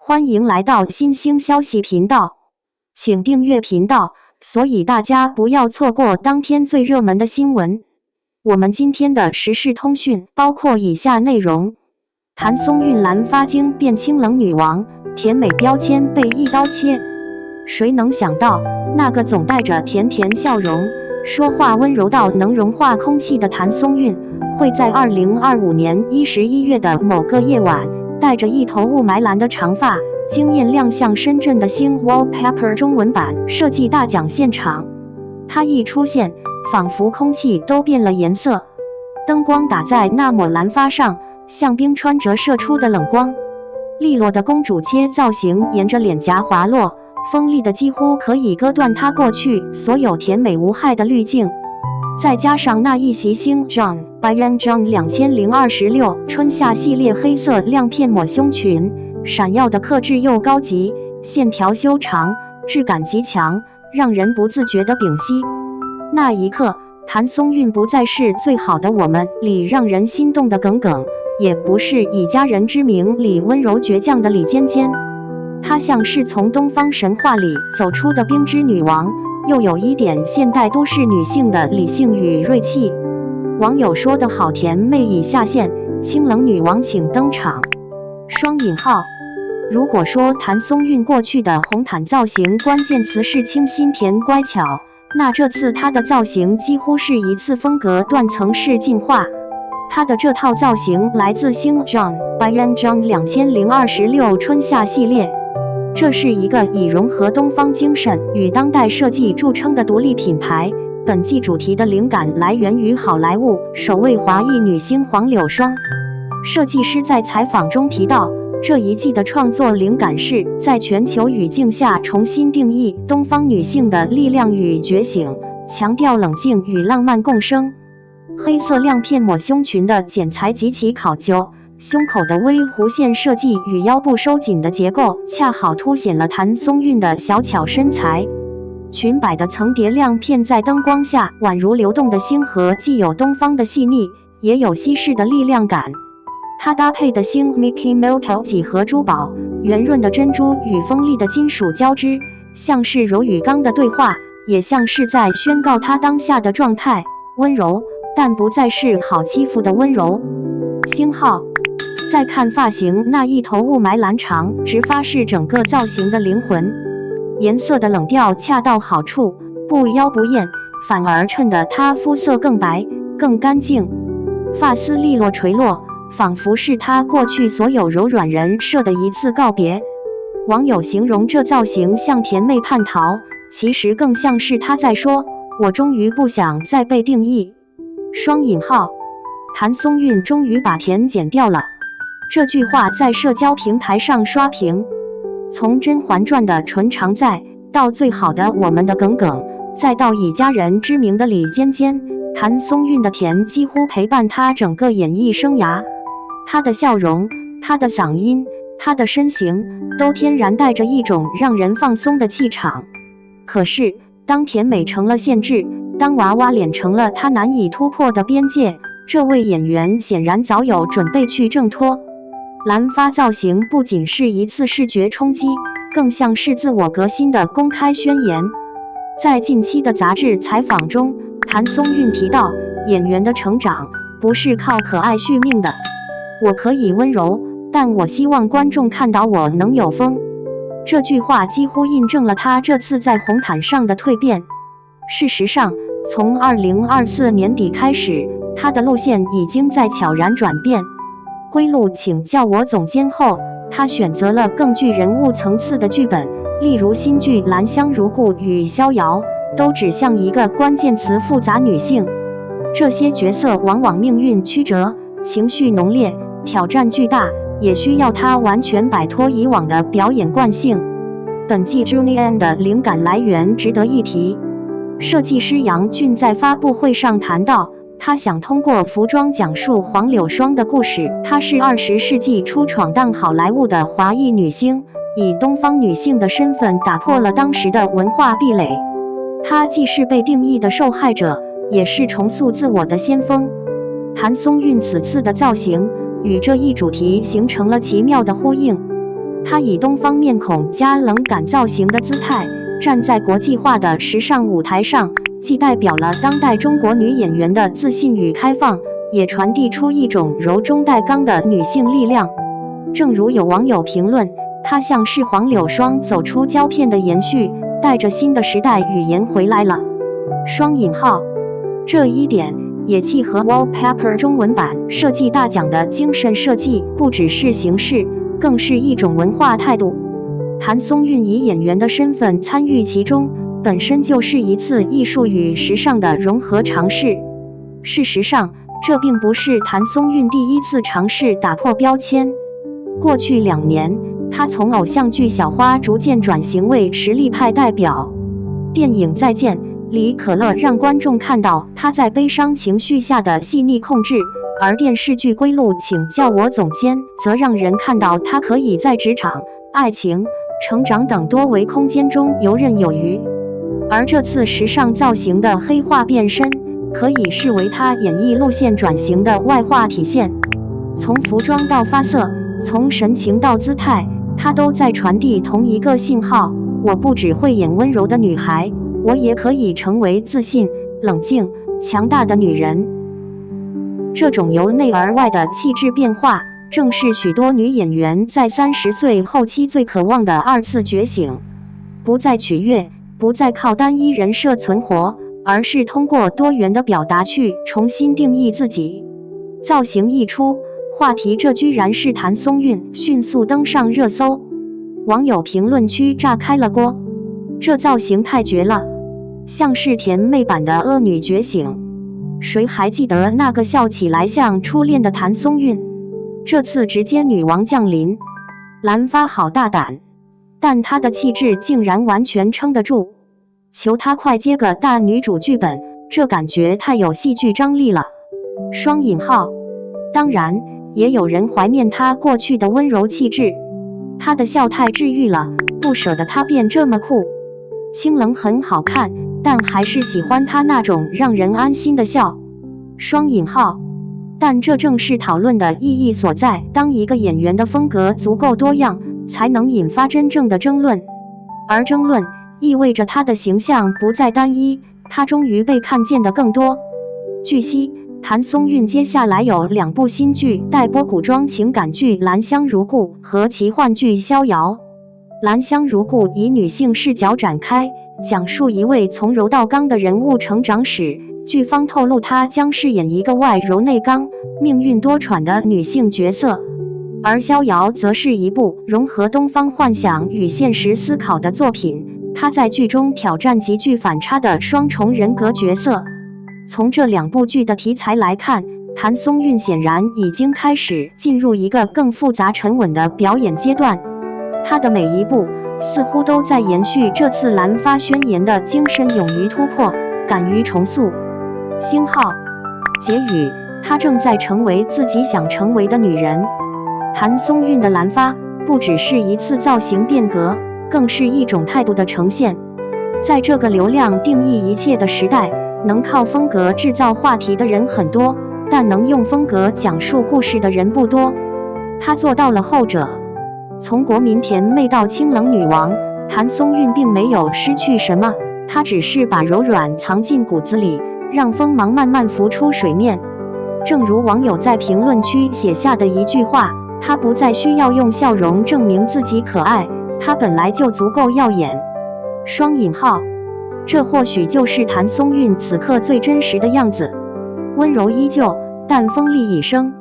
欢迎来到新兴消息频道，请订阅频道，所以大家不要错过当天最热门的新闻。我们今天的时事通讯包括以下内容：谭松韵蓝发精变清冷女王，甜美标签被一刀切。谁能想到，那个总带着甜甜笑容，说话温柔到能融化空气的谭松韵，会在2025年11月的某个夜晚，带着一头雾霾蓝的长发，惊艳亮相深圳的星 Wallpaper 中文版设计大奖现场。她一出现，仿佛空气都变了颜色，灯光打在那抹蓝发上，像冰川折射出的冷光。利落的公主切造型沿着脸颊滑落，锋利的几乎可以割断她过去所有甜美无害的滤镜。再加上那一袭星 John by Yuan Zhang 2026春夏系列黑色亮片抹胸裙，闪耀的克制又高级，线条修长，质感极强，让人不自觉地屏息。那一刻，谭松韵不再是最好的我们里让人心动的耿耿，也不是以家人之名里温柔倔强的李尖尖，她像是从东方神话里走出的冰之女王，又有一点现代都市女性的理性与锐气。网友说的好甜妹已下线，清冷女王请登场。双引号。如果说谭松韵过去的红毯造型关键词是清新甜乖巧，那这次她的造型几乎是一次风格断层式进化。她的这套造型来自星 John by Yuan Zhang 2026春夏系列，这是一个以融合东方精神与当代设计著称的独立品牌。本季主题的灵感来源于好莱坞首位华裔女星黄柳霜。设计师在采访中提到，这一季的创作灵感是在全球语境下重新定义东方女性的力量与觉醒，强调冷静与浪漫共生。黑色亮片抹胸裙的剪裁极其考究，胸口的微弧线设计与腰部收紧的结构恰好凸显了谭松韵的小巧身材。裙摆的层叠亮片在灯光下宛如流动的星河，既有东方的细腻，也有西式的力量感。它搭配的星 Mickey Moto 几何珠宝，圆润的珍珠与锋利的金属交织，像是柔与刚的对话，也像是在宣告它当下的状态，温柔，但不再是好欺负的温柔。星号。再看发型，那一头雾霾蓝长直发是整个造型的灵魂，颜色的冷调恰到好处，不妖不艳，反而衬得她肤色更白更干净。发丝利落垂落，仿佛是她过去所有柔软人设的一次告别。网友形容这造型像甜妹叛逃，其实更像是她在说，我终于不想再被定义。双引号。谭松韵终于把甜剪掉了，这句话在社交平台上刷屏。从《甄嬛传》的纯常在，到最好的我们的耿耿，再到以家人之名的李尖尖，谭松韵的甜几乎陪伴她整个演艺生涯。她的笑容，她的嗓音，她的身形，都天然带着一种让人放松的气场。可是，当甜美成了限制，当娃娃脸成了她难以突破的边界，这位演员显然早有准备去挣脱。蓝发造型不仅是一次视觉冲击，更像是自我革新的公开宣言。在近期的杂志采访中，谭松韵提到，演员的成长不是靠可爱续命的。我可以温柔，但我希望观众看到我能有风。这句话几乎印证了她这次在红毯上的蜕变。事实上，从2024年底开始，她的路线已经在悄然转变。归路请叫我总监后，她选择了更具人物层次的剧本，例如新剧《兰香如故》与《逍遥》都指向一个关键词复杂女性。这些角色往往命运曲折，情绪浓烈，挑战巨大，也需要她完全摆脱以往的表演惯性。本季 Junien 的灵感来源值得一提。设计师杨俊在发布会上谈到，他想通过服装讲述黄柳霜的故事。她是20世纪初闯荡好莱坞的华裔女星，以东方女性的身份打破了当时的文化壁垒。她既是被定义的受害者，也是重塑自我的先锋。谭松韵此次的造型与这一主题形成了奇妙的呼应。她以东方面孔加冷感造型的姿态，站在国际化的时尚舞台上，既代表了当代中国女演员的自信与开放，也传递出一种柔中带刚的女性力量。正如有网友评论，她像是黄柳霜走出胶片的延续，带着新的时代语言回来了。双引号，这一点也契合 Wallpaper 中文版设计大奖的精神设计，不只是形式，更是一种文化态度。谭松韵以演员的身份参与其中，本身就是一次艺术与时尚的融合尝试。事实上，这并不是谭松韵第一次尝试打破标签。过去2年，她从偶像剧小花逐渐转型为实力派代表。电影《再见》里，可乐让观众看到她在悲伤情绪下的细腻控制，而电视剧《归路请叫我总监》则让人看到她可以在职场、爱情、成长等多维空间中游刃有余。而这次时尚造型的黑化变身，可以视为她演艺路线转型的外化体现。从服装到发色，从神情到姿态，她都在传递同一个信号：我不只会演温柔的女孩，我也可以成为自信、冷静、强大的女人。这种由内而外的气质变化，正是许多女演员在30岁后期最渴望的2次觉醒。不再取悦，不再靠单一人设存活，而是通过多元的表达去重新定义自己。造型一出，话题这居然是谭松韵，迅速登上热搜。网友评论区炸开了锅，这造型太绝了，像是甜妹版的恶女觉醒。谁还记得那个笑起来像初恋的谭松韵？这次直接女王降临，蓝发好大胆，但她的气质竟然完全撑得住。求她快接个大女主剧本，这感觉太有戏剧张力了。双引号，当然也有人怀念她过去的温柔气质，她的笑太治愈了，不舍得她变这么酷。清冷很好看，但还是喜欢她那种让人安心的笑。双引号，但这正是讨论的意义所在，当一个演员的风格足够多样，才能引发真正的争论，而争论意味着她的形象不再单一，她终于被看见的更多。据悉，谭松韵接下来有2部新剧待播，古装情感剧《兰香如故》和奇幻剧《逍遥》。《兰香如故》以女性视角展开，讲述一位从柔到刚的人物成长史，剧方透露她将饰演一个外柔内刚、命运多舛的女性角色。而《逍遥》则是一部融合东方幻想与现实思考的作品，她在剧中挑战极具反差的双重人格角色。从这2部剧的题材来看，谭松韵显然已经开始进入一个更复杂沉稳的表演阶段。她的每一步似乎都在延续这次蓝发宣言的精神，勇于突破，敢于重塑。星号结语，她正在成为自己想成为的女人。谭松韵的蓝发不只是一次造型变革，更是一种态度的呈现。在这个流量定义一切的时代，能靠风格制造话题的人很多，但能用风格讲述故事的人不多。她做到了后者。从国民甜妹到清冷女王，谭松韵并没有失去什么，她只是把柔软藏进骨子里，让锋芒慢慢浮出水面。正如网友在评论区写下的一句话，她不再需要用笑容证明自己可爱，她本来就足够耀眼。双引号，这或许就是谭松韵此刻最真实的样子，温柔依旧，但锋利已生。